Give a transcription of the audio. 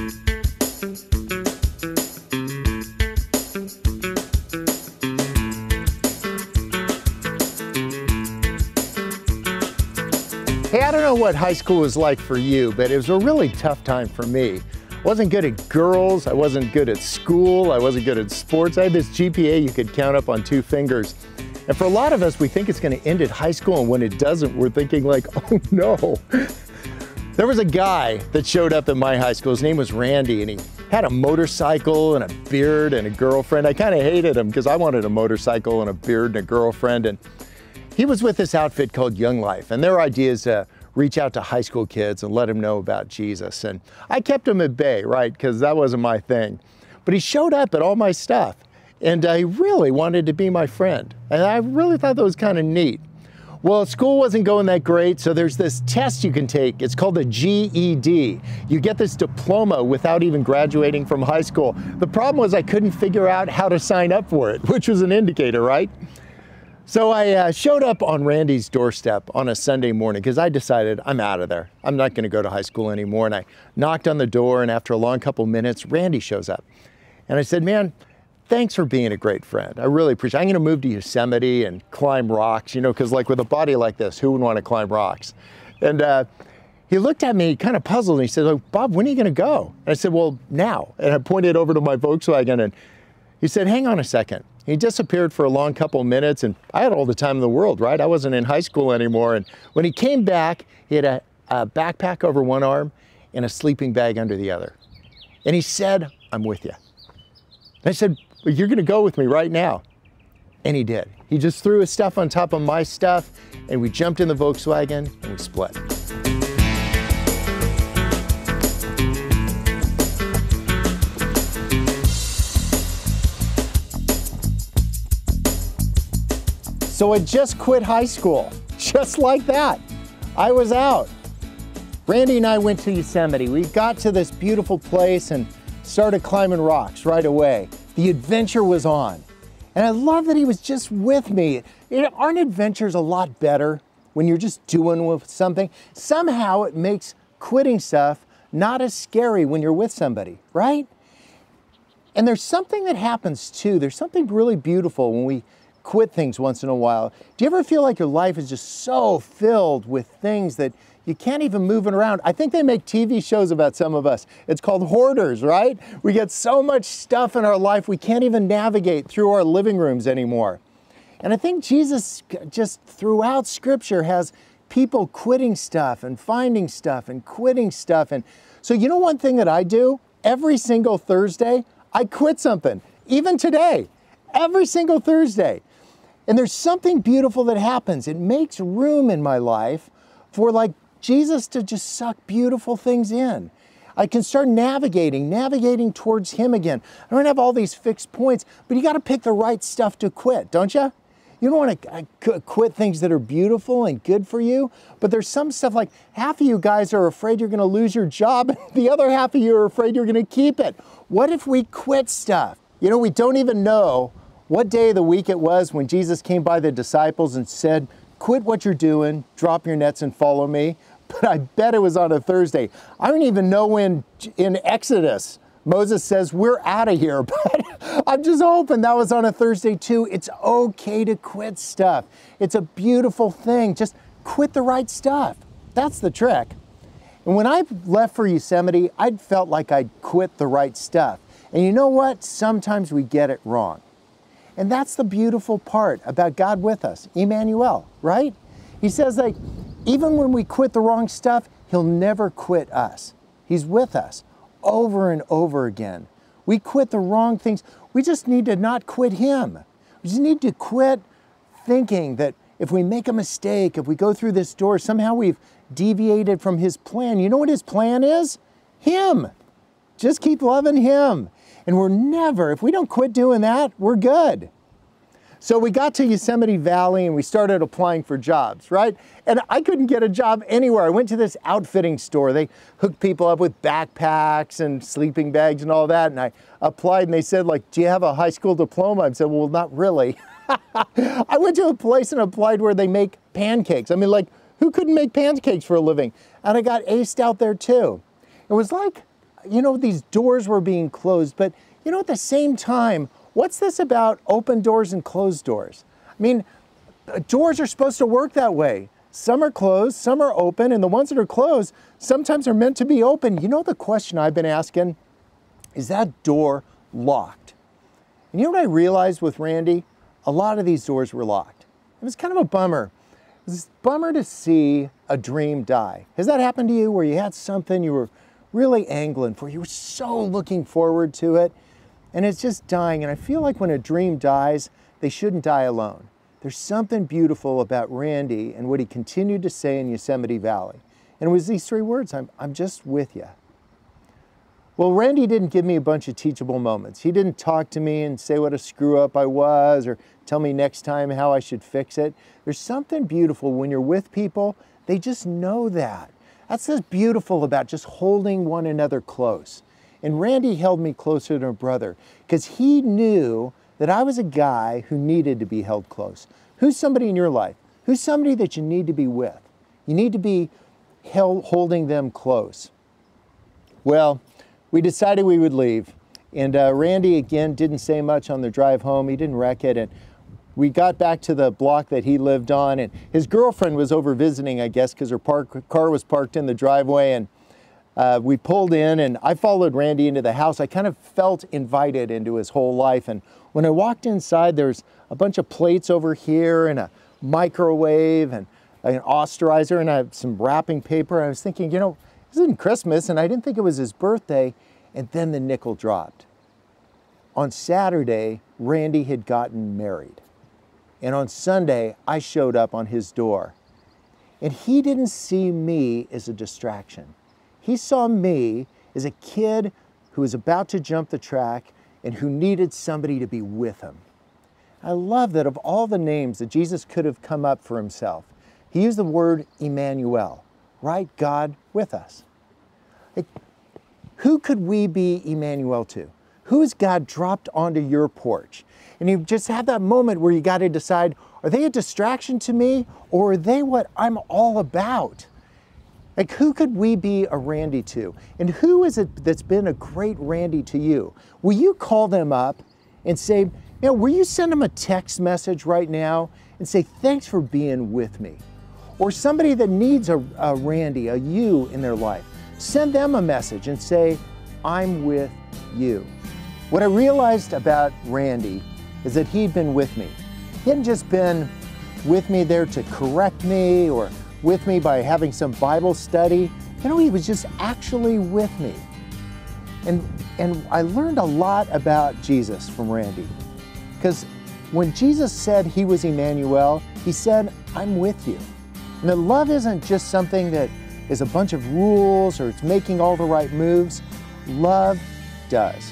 Hey, I don't know what high school was like for you, but it was a really tough time for me. I wasn't good at girls, I wasn't good at school, I wasn't good at sports. I had this GPA you could count up on 2 fingers. And for a lot of us, we think it's gonna end at high school, and when it doesn't, we're thinking like, oh no. There was a guy that showed up at my high school. His name was Randy, and he had a motorcycle and a beard and a girlfriend. I kind of hated him because I wanted a motorcycle and a beard and a girlfriend. And he was with this outfit called Young Life, and their idea is to reach out to high school kids and let them know about Jesus. And I kept him at bay, right, because that wasn't my thing. But he showed up at all my stuff, and he really wanted to be my friend. And I really thought that was kind of neat. Well, school wasn't going that great, so there's this test you can take. It's called the GED. You get this diploma without even graduating from high school. The problem was I couldn't figure out how to sign up for it, which was an indicator, right? So I showed up on Randy's doorstep on a Sunday morning because I decided I'm out of there. I'm not going to go to high school anymore. And I knocked on the door, and after a long couple minutes, Randy shows up. And I said, man, thanks for being a great friend. I really appreciate it. I'm going to move to Yosemite and climb rocks, you know, because like with a body like this, who would want to climb rocks? And he looked at me kind of puzzled, and he said, oh, Bob, when are you going to go? And I said, well, now. And I pointed over to my Volkswagen, and he said, hang on a second. He disappeared for a long couple of minutes, and I had all the time in the world, right? I wasn't in high school anymore. And when he came back, he had a backpack over one arm and a sleeping bag under the other. And he said, I'm with you. I said, well, you're gonna go with me right now. And he did. He just threw his stuff on top of my stuff, and we jumped in the Volkswagen and we split. So I just quit high school, just like that. I was out. Randy and I went to Yosemite. We got to this beautiful place and started climbing rocks right away. The adventure was on. And I love that he was just with me. Aren't adventures a lot better when you're just doing with something? Somehow it makes quitting stuff not as scary when you're with somebody, right? And there's something that happens too. There's something really beautiful when we quit things once in a while. Do you ever feel like your life is just so filled with things that you can't even move it around? I think they make TV shows about some of us. It's called hoarders, right? We get so much stuff in our life we can't even navigate through our living rooms anymore. And I think Jesus just throughout Scripture has people quitting stuff and finding stuff and quitting stuff. And so you know one thing that I do? Every single Thursday, I quit something. Even today, every single Thursday. And there's something beautiful that happens. It makes room in my life for like Jesus to just suck beautiful things in. I can start navigating towards Him again. I don't have all these fixed points, but you got to pick the right stuff to quit, don't you? You don't want to quit things that are beautiful and good for you, but there's some stuff like half of you guys are afraid you're going to lose your job, and the other half of you are afraid you're going to keep it. What if we quit stuff? You know, we don't even know what day of the week it was when Jesus came by the disciples and said, quit what you're doing, drop your nets and follow me. But I bet it was on a Thursday. I don't even know when in Exodus Moses says, we're out of here. But I'm just hoping that was on a Thursday too. It's okay to quit stuff. It's a beautiful thing. Just quit the right stuff. That's the trick. And when I left for Yosemite, I'd felt like I'd quit the right stuff. And you know what? Sometimes we get it wrong. And that's the beautiful part about God with us, Emmanuel, right? He says like, even when we quit the wrong stuff, He'll never quit us. He's with us over and over again. We quit the wrong things. We just need to not quit Him. We just need to quit thinking that if we make a mistake, if we go through this door, somehow we've deviated from His plan. You know what His plan is? Him. Just keep loving Him. And we're never, if we don't quit doing that, we're good. So we got to Yosemite Valley and we started applying for jobs, right? And I couldn't get a job anywhere. I went to this outfitting store. They hooked people up with backpacks and sleeping bags and all that. And I applied and they said, like, do you have a high school diploma? I said, well, not really. I went to a place and applied where they make pancakes. I mean, like, who couldn't make pancakes for a living? And I got aced out there too. It was like, these doors were being closed, but at the same time, what's this about open doors and closed doors? I mean, doors are supposed to work that way. Some are closed, some are open, and the ones that are closed sometimes are meant to be open. The question I've been asking, is that door locked? And what I realized with Randy? A lot of these doors were locked. It was kind of a bummer. It was a bummer to see a dream die. Has that happened to you where you had something you were really angling for? You were so looking forward to it, and it's just dying. And I feel like when a dream dies, they shouldn't die alone. There's something beautiful about Randy and what he continued to say in Yosemite Valley. And it was these 3 words, I'm just with you. Well, Randy didn't give me a bunch of teachable moments. He didn't talk to me and say what a screw up I was or tell me next time how I should fix it. There's something beautiful when you're with people, they just know that. That's what's beautiful about just holding one another close. And Randy held me closer than a brother because he knew that I was a guy who needed to be held close. Who's somebody in your life? Who's somebody that you need to be with? You need to be holding them close. Well, we decided we would leave. And Randy, again, didn't say much on the drive home. He didn't wreck it. And we got back to the block that he lived on. And his girlfriend was over visiting, I guess, because her car was parked in the driveway. And we pulled in, and I followed Randy into the house. I kind of felt invited into his whole life. And when I walked inside, there's a bunch of plates over here and a microwave and an austerizer and some wrapping paper. I was thinking, this isn't Christmas, and I didn't think it was his birthday. And then the nickel dropped. On Saturday, Randy had gotten married. And on Sunday, I showed up on his door. And he didn't see me as a distraction. He saw me as a kid who was about to jump the track and who needed somebody to be with him. I love that of all the names that Jesus could have come up for himself, he used the word Emmanuel, right? God with us. Who could we be Emmanuel to? Who has God dropped onto your porch? And you just have that moment where you got to decide, are they a distraction to me or are they what I'm all about? Who could we be a Randy to? And who is it that's been a great Randy to you? Will you call them up and say, will you send them a text message right now and say, thanks for being with me? Or somebody that needs a Randy, a you in their life, send them a message and say, I'm with you. What I realized about Randy is that he'd been with me. He hadn't just been with me there to correct me or with me by having some Bible study. He was just actually with me. And I learned a lot about Jesus from Randy. Because when Jesus said he was Emmanuel, he said, I'm with you. And that love isn't just something that is a bunch of rules or it's making all the right moves. Love does.